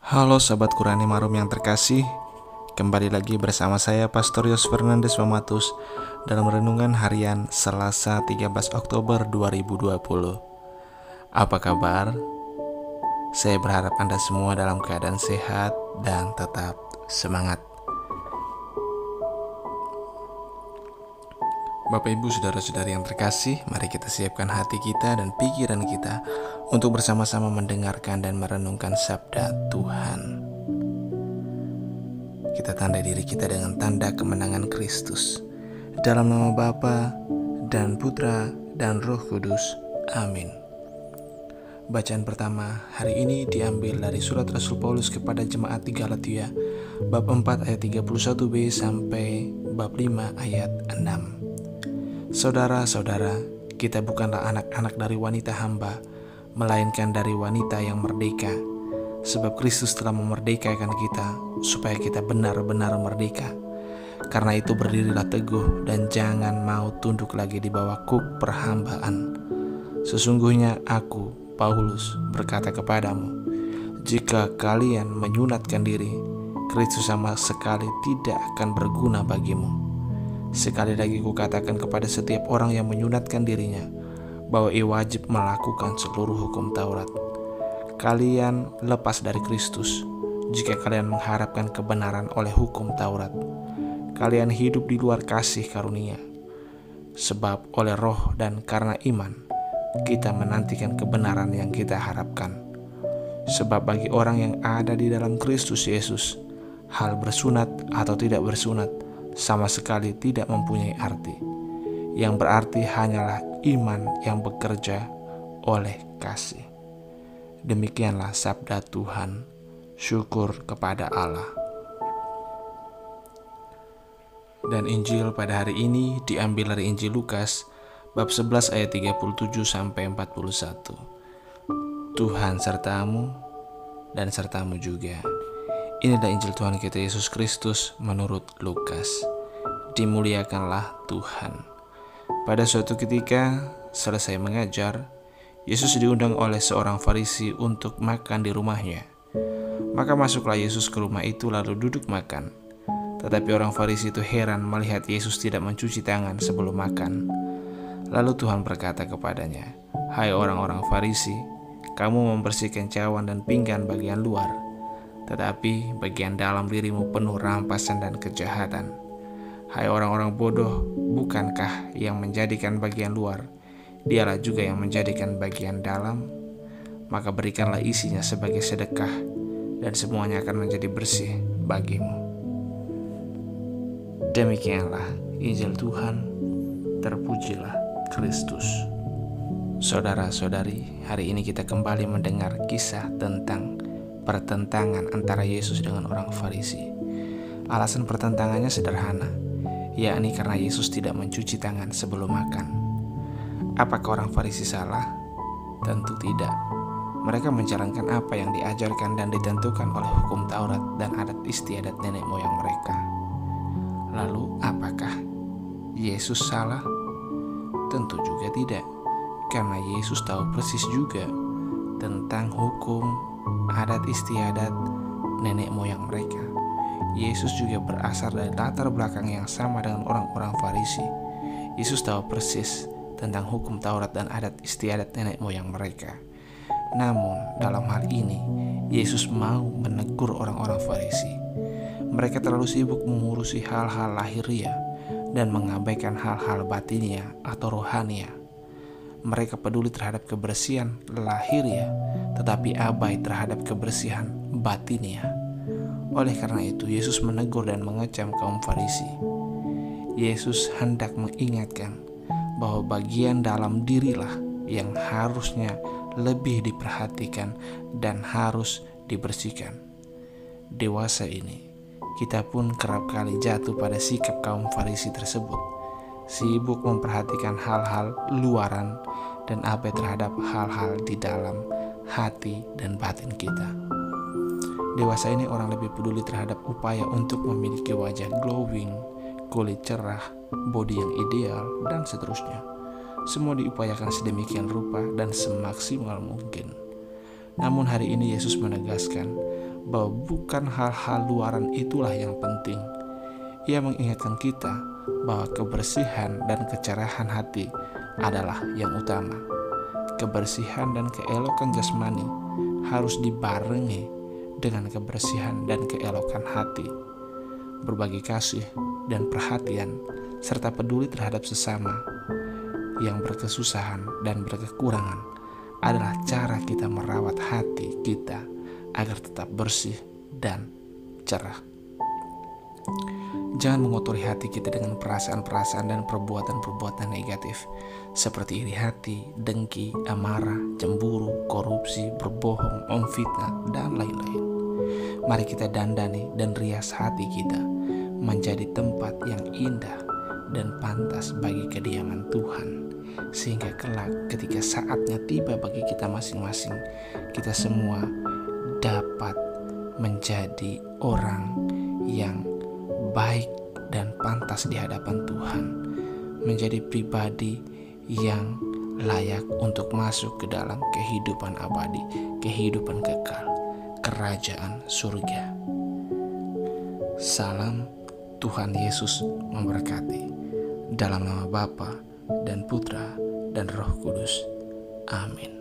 Halo Sobat Qurani Marum yang terkasih, kembali lagi bersama saya Pastor Yos Fernandes Mamatus dalam Renungan Harian Selasa 13 Oktober 2020. Apa kabar? Saya berharap Anda semua dalam keadaan sehat dan tetap semangat. Bapak Ibu Saudara-saudari yang terkasih, mari kita siapkan hati kita dan pikiran kita untuk bersama-sama mendengarkan dan merenungkan sabda Tuhan. Kita tandai diri kita dengan tanda kemenangan Kristus. Dalam nama Bapa dan Putra dan Roh Kudus. Amin. Bacaan pertama hari ini diambil dari surat Rasul Paulus kepada jemaat di Galatia, bab 4 ayat 31b sampai bab 5 ayat 6. Saudara-saudara, kita bukanlah anak-anak dari wanita hamba, melainkan dari wanita yang merdeka. Sebab Kristus telah memerdekakan kita, supaya kita benar-benar merdeka. Karena itu berdirilah teguh dan jangan mau tunduk lagi di bawah kuk perhambaan. Sesungguhnya aku, Paulus, berkata kepadamu, jika kalian menyunatkan diri, Kristus sama sekali tidak akan berguna bagimu. Sekali lagi kukatakan kepada setiap orang yang menyunatkan dirinya, bahwa ia wajib melakukan seluruh hukum Taurat. Kalian lepas dari Kristus jika kalian mengharapkan kebenaran oleh hukum Taurat. Kalian hidup di luar kasih karunia. Sebab oleh roh dan karena iman, kita menantikan kebenaran yang kita harapkan. Sebab bagi orang yang ada di dalam Kristus Yesus, hal bersunat atau tidak bersunat sama sekali tidak mempunyai arti. Yang berarti hanyalah iman yang bekerja oleh kasih. Demikianlah sabda Tuhan. Syukur kepada Allah. Dan Injil pada hari ini diambil dari Injil Lukas bab 11 ayat 37 sampai 41. Tuhan sertamu dan sertamu juga. Inilah Injil Tuhan kita Yesus Kristus menurut Lukas. Dimuliakanlah Tuhan. Pada suatu ketika, selesai mengajar, Yesus diundang oleh seorang Farisi untuk makan di rumahnya. Maka masuklah Yesus ke rumah itu lalu duduk makan. Tetapi orang Farisi itu heran melihat Yesus tidak mencuci tangan sebelum makan. Lalu Tuhan berkata kepadanya, "Hai orang-orang Farisi, kamu membersihkan cawan dan pinggan bagian luar, tetapi bagian dalam dirimu penuh rampasan dan kejahatan. Hai orang-orang bodoh, bukankah yang menjadikan bagian luar, dialah juga yang menjadikan bagian dalam? Maka berikanlah isinya sebagai sedekah, dan semuanya akan menjadi bersih bagimu." Demikianlah Injil Tuhan, terpujilah Kristus. Saudara-saudari, hari ini kita kembali mendengar kisah tentang pertentangan antara Yesus dengan orang Farisi. Alasan pertentangannya sederhana, yakni karena Yesus tidak mencuci tangan sebelum makan. Apakah orang Farisi salah? Tentu tidak. Mereka menjalankan apa yang diajarkan dan ditentukan oleh hukum Taurat dan adat istiadat nenek moyang mereka. Lalu apakah Yesus salah? Tentu juga tidak, karena Yesus tahu persis juga tentang hukum adat istiadat nenek moyang mereka. Yesus juga berasal dari latar belakang yang sama dengan orang-orang Farisi. Yesus tahu persis tentang hukum Taurat dan adat istiadat nenek moyang mereka. Namun dalam hal ini Yesus mau menegur orang-orang Farisi. Mereka terlalu sibuk mengurusi hal-hal lahiriah dan mengabaikan hal-hal batiniah atau rohaniah. Mereka peduli terhadap kebersihan lahiriah, tetapi abai terhadap kebersihan batiniah. Oleh karena itu, Yesus menegur dan mengecam kaum Farisi. Yesus hendak mengingatkan bahwa bagian dalam dirilah yang harusnya lebih diperhatikan dan harus dibersihkan. Dewasa ini, kita pun kerap kali jatuh pada sikap kaum Farisi tersebut, sibuk memperhatikan hal-hal luaran dan abai terhadap hal-hal di dalam hati dan batin kita. Dewasa ini orang lebih peduli terhadap upaya untuk memiliki wajah glowing, kulit cerah, bodi yang ideal, dan seterusnya. Semua diupayakan sedemikian rupa dan semaksimal mungkin. Namun hari ini Yesus menegaskan bahwa bukan hal-hal luaran itulah yang penting. Ia mengingatkan kita bahwa kebersihan dan kecerahan hati adalah yang utama. Kebersihan dan keelokan jasmani harus dibarengi dengan kebersihan dan keelokan hati. Berbagi kasih dan perhatian serta peduli terhadap sesama yang berkesusahan dan berkekurangan adalah cara kita merawat hati kita agar tetap bersih dan cerah. Jangan mengotori hati kita dengan perasaan-perasaan dan perbuatan-perbuatan negatif seperti iri hati, dengki, amarah, cemburu, korupsi, berbohong, memfitnah, dan lain-lain. Mari kita dandani dan rias hati kita menjadi tempat yang indah dan pantas bagi kediaman Tuhan, sehingga kelak ketika saatnya tiba bagi kita masing-masing, kita semua dapat menjadi orang yang baik dan pantas di hadapan Tuhan, menjadi pribadi yang layak untuk masuk ke dalam kehidupan abadi, kehidupan kekal, kerajaan surga. Salam, Tuhan Yesus memberkati. Dalam nama Bapa dan Putra dan Roh Kudus. Amin.